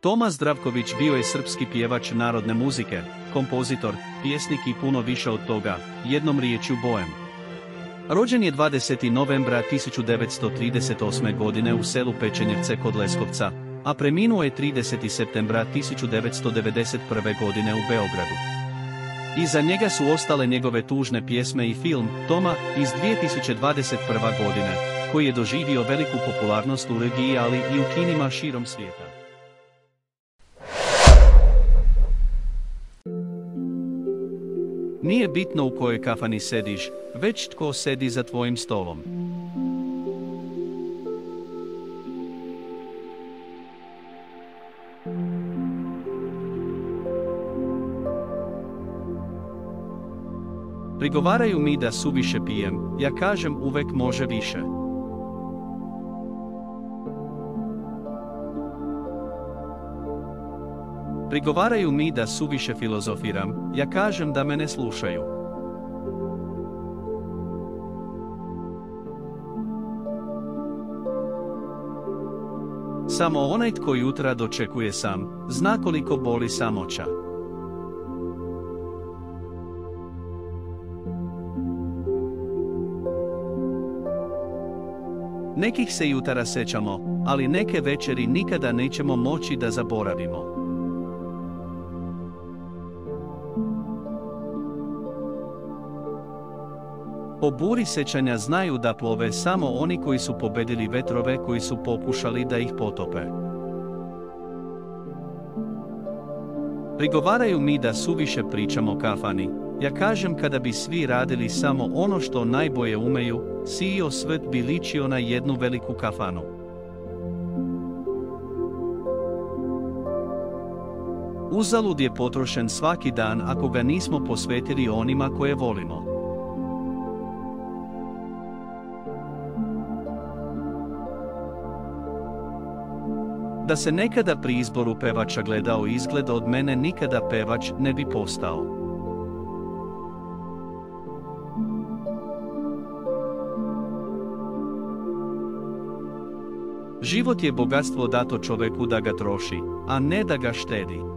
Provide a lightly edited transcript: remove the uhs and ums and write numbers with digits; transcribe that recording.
Toma Zdravković bio je srpski pjevač narodne muzike, kompozitor, pjesnik i puno više od toga, jednom riječju boem. Rođen je 20. novembra 1938. godine u selu Pečenjevce kod Leskovca, a preminuo je 30. septembra 1991. godine u Beogradu. Iza njega su ostale njegove tužne pjesme i film Toma iz 2021. godine, koji je doživio veliku popularnost u regiji ali i u kinima širom svijeta. Nije bitno u kojoj kafani sediš, već tko sedi za tvojim stolom. Prigovaraju mi da suviše pijem, ja kažem uvek može više. Prigovaraju mi da suviše filozofiram, ja kažem da me ne slušaju. Samo onaj tko jutra dočekuje sam, zna koliko boli samoća. Nekih se jutara sećamo, ali neke večeri nikada nećemo moći da zaboravimo. Po buri sećanja znaju da plove samo oni koji su pobedili vetrove koji su pokušali da ih potope. Prigovaraju mi da suviše pričamo kafani, ja kažem kada bi svi radili samo ono što najbolje umeju, cijeli svet bi ličio na jednu veliku kafanu. Uzalud je potrošen svaki dan ako ga nismo posvetili onima koje volimo. Da se nekada pri izboru pevača gledao izgled od mene nikada pevač ne bi postao. Život je bogatstvo dato čoveku da ga troši, a ne da ga štedi.